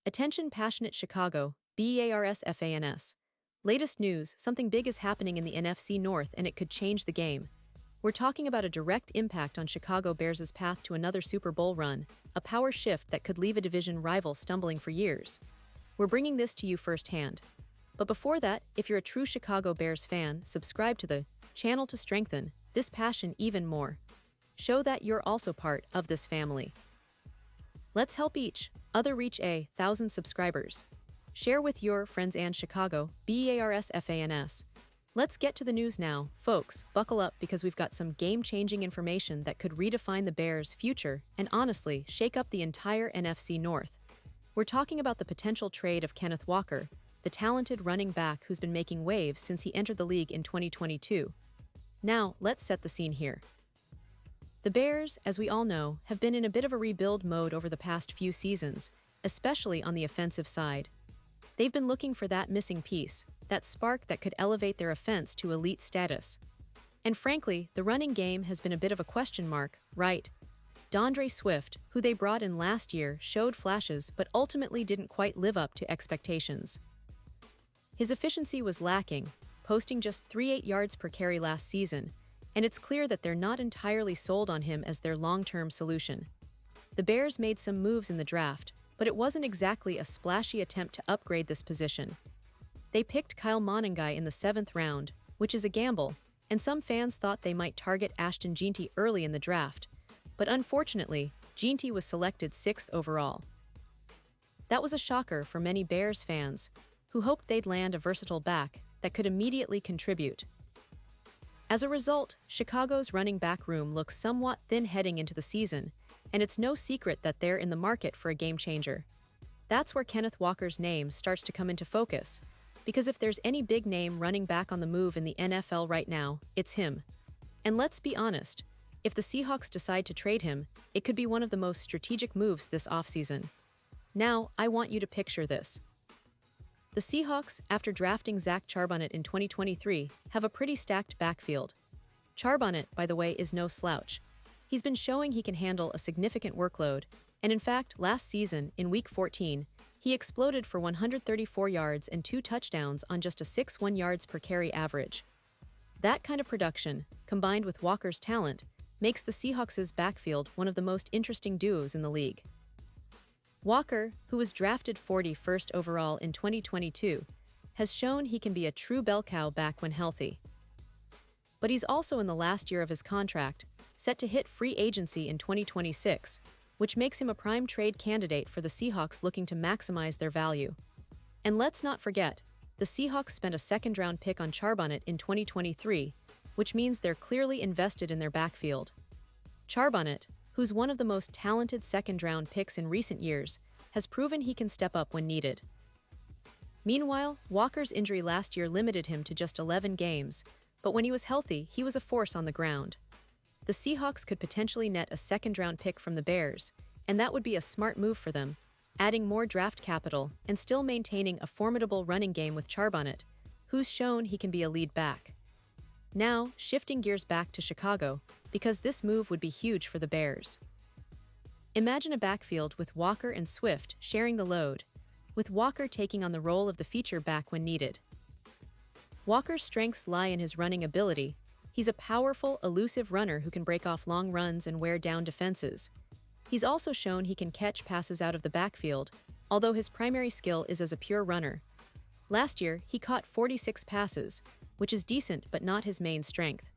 Attention passionate Chicago, Bears fans. Latest news, something big is happening in the NFC North and it could change the game. We're talking about a direct impact on Chicago Bears' path to another Super Bowl run, a power shift that could leave a division rival stumbling for years. We're bringing this to you firsthand. But before that, if you're a true Chicago Bears fan, subscribe to the channel to strengthen this passion even more. Show that you're also part of this family. Let's help each other reach 1,000 subscribers. Share with your friends and Chicago Bears fans. Let's get to the news now, folks. Buckle up because we've got some game-changing information that could redefine the Bears' future and honestly shake up the entire NFC North. We're talking about the potential trade of Kenneth Walker, the talented running back who's been making waves since he entered the league in 2022. Now, let's set the scene here. The Bears, as we all know, have been in a bit of a rebuild mode over the past few seasons, especially on the offensive side. They've been looking for that missing piece, that spark that could elevate their offense to elite status. And frankly, the running game has been a bit of a question mark, right? DeAndre Swift, who they brought in last year, showed flashes but ultimately didn't quite live up to expectations. His efficiency was lacking, posting just 3.8 yards per carry last season, and it's clear that they're not entirely sold on him as their long-term solution. The Bears made some moves in the draft, but it wasn't exactly a splashy attempt to upgrade this position. They picked Kyle Monangai in the 7th round, which is a gamble, and some fans thought they might target Ashton Jeanty early in the draft. But unfortunately, Jeanty was selected 6th overall. That was a shocker for many Bears fans, who hoped they'd land a versatile back that could immediately contribute. As a result, Chicago's running back room looks somewhat thin heading into the season, and it's no secret that they're in the market for a game-changer. That's where Kenneth Walker's name starts to come into focus, because if there's any big name running back on the move in the NFL right now, it's him. And let's be honest, if the Seahawks decide to trade him, it could be one of the most strategic moves this offseason. Now, I want you to picture this. The Seahawks, after drafting Zach Charbonnet in 2023, have a pretty stacked backfield. Charbonnet, by the way, is no slouch. He's been showing he can handle a significant workload, and in fact, last season, in Week 14, he exploded for 134 yards and 2 touchdowns on just a 6.1 yards per carry average. That kind of production, combined with Walker's talent, makes the Seahawks' backfield one of the most interesting duos in the league. Walker, who was drafted 41st overall in 2022, has shown he can be a true bell cow back when healthy. But he's also in the last year of his contract, set to hit free agency in 2026, which makes him a prime trade candidate for the Seahawks looking to maximize their value. And let's not forget, the Seahawks spent a second-round pick on Charbonnet in 2023, which means they're clearly invested in their backfield. Charbonnet, who's one of the most talented second-round picks in recent years, has proven he can step up when needed. Meanwhile, Walker's injury last year limited him to just 11 games, but when he was healthy, he was a force on the ground. The Seahawks could potentially net a second-round pick from the Bears, and that would be a smart move for them, adding more draft capital and still maintaining a formidable running game with Charbonnet, who's shown he can be a lead back. Now, shifting gears back to Chicago, because this move would be huge for the Bears. Imagine a backfield with Walker and Swift sharing the load, with Walker taking on the role of the feature back when needed. Walker's strengths lie in his running ability. He's a powerful, elusive runner who can break off long runs and wear down defenses. He's also shown he can catch passes out of the backfield, although his primary skill is as a pure runner. Last year, he caught 46 passes, which is decent but not his main strength.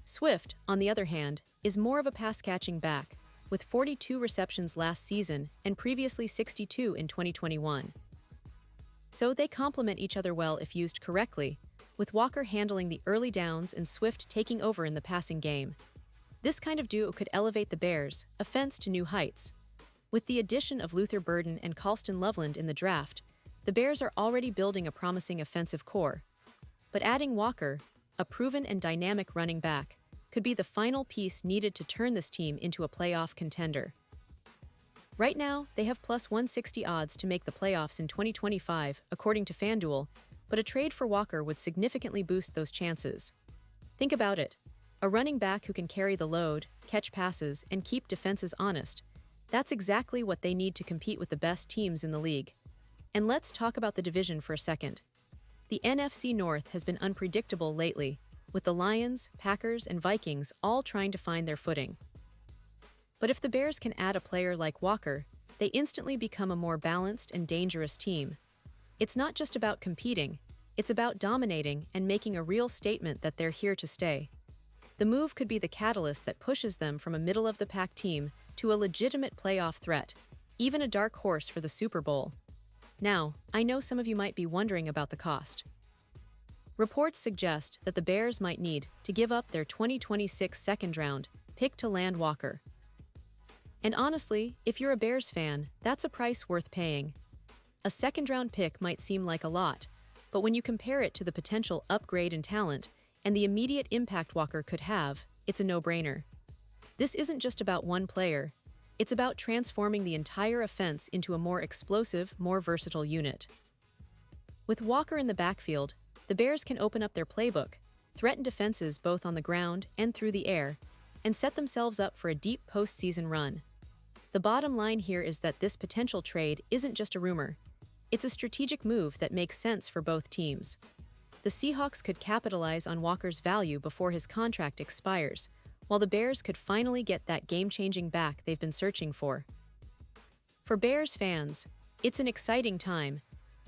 Swift, on the other hand, is more of a pass-catching back, with 42 receptions last season and previously 62 in 2021. So they complement each other well if used correctly, with Walker handling the early downs and Swift taking over in the passing game. This kind of duo could elevate the Bears' offense to new heights. With the addition of Luther Burden and Colston Loveland in the draft, the Bears are already building a promising offensive core. But adding Walker, a proven and dynamic running back, could be the final piece needed to turn this team into a playoff contender. Right now, they have plus 160 odds to make the playoffs in 2025, according to FanDuel, but a trade for Walker would significantly boost those chances. Think about it. A running back who can carry the load, catch passes, and keep defenses honest. That's exactly what they need to compete with the best teams in the league. And let's talk about the division for a second. The NFC North has been unpredictable lately, with the Lions, Packers, and Vikings all trying to find their footing. But if the Bears can add a player like Walker, they instantly become a more balanced and dangerous team. It's not just about competing, it's about dominating and making a real statement that they're here to stay. The move could be the catalyst that pushes them from a middle-of-the-pack team to a legitimate playoff threat, even a dark horse for the Super Bowl. Now, I know some of you might be wondering about the cost. Reports suggest that the Bears might need to give up their 2026 second-round pick to land Walker. And honestly, if you're a Bears fan, that's a price worth paying. A second-round pick might seem like a lot, but when you compare it to the potential upgrade in talent and the immediate impact Walker could have, it's a no-brainer. This isn't just about one player. It's about transforming the entire offense into a more explosive, more versatile unit. With Walker in the backfield, the Bears can open up their playbook, threaten defenses both on the ground and through the air, and set themselves up for a deep postseason run. The bottom line here is that this potential trade isn't just a rumor. It's a strategic move that makes sense for both teams. The Seahawks could capitalize on Walker's value before his contract expires, while the Bears could finally get that game-changing back they've been searching for. For Bears fans, it's an exciting time,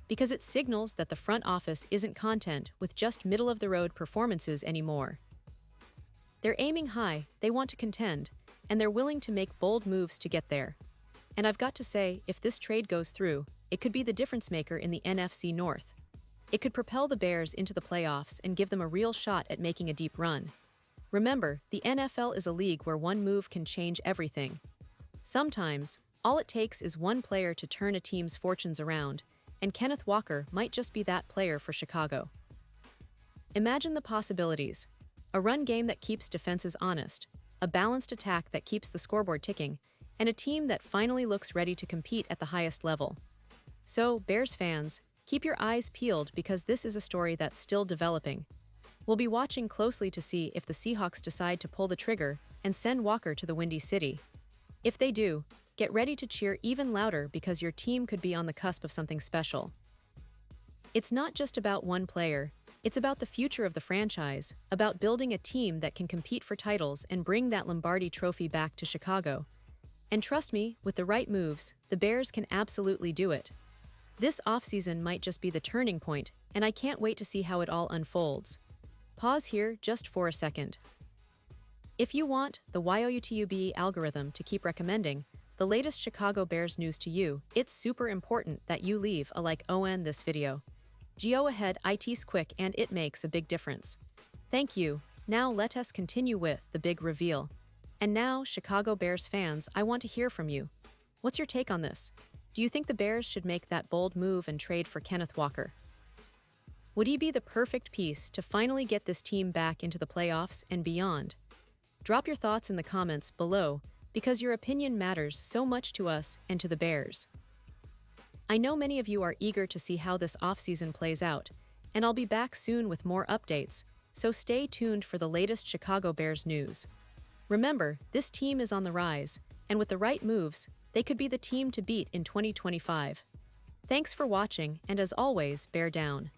because it signals that the front office isn't content with just middle-of-the-road performances anymore. They're aiming high, they want to contend, and they're willing to make bold moves to get there. And I've got to say, if this trade goes through, it could be the difference-maker in the NFC North. It could propel the Bears into the playoffs and give them a real shot at making a deep run. Remember, the NFL is a league where one move can change everything. Sometimes, all it takes is one player to turn a team's fortunes around, and Kenneth Walker might just be that player for Chicago. Imagine the possibilities. A run game that keeps defenses honest, a balanced attack that keeps the scoreboard ticking, and a team that finally looks ready to compete at the highest level. So, Bears fans, keep your eyes peeled because this is a story that's still developing. We'll be watching closely to see if the Seahawks decide to pull the trigger and send Walker to the Windy City. If they do, get ready to cheer even louder because your team could be on the cusp of something special. It's not just about one player. It's about the future of the franchise, about building a team that can compete for titles and bring that Lombardi trophy back to Chicago. And trust me, with the right moves, the Bears can absolutely do it. This offseason might just be the turning point, and I can't wait to see how it all unfolds. Pause here just for a second. If you want the YouTube algorithm to keep recommending the latest Chicago Bears news to you, it's super important that you leave a like on this video. Go ahead, it's quick and it makes a big difference. Thank you. Now let us continue with the big reveal. And now, Chicago Bears fans, I want to hear from you. What's your take on this? Do you think the Bears should make that bold move and trade for Kenneth Walker? Would he be the perfect piece to finally get this team back into the playoffs and beyond? Drop your thoughts in the comments below because your opinion matters so much to us and to the Bears. I know many of you are eager to see how this offseason plays out, and I'll be back soon with more updates, so stay tuned for the latest Chicago Bears news. Remember, this team is on the rise, and with the right moves, they could be the team to beat in 2025. Thanks for watching, and as always, bear down.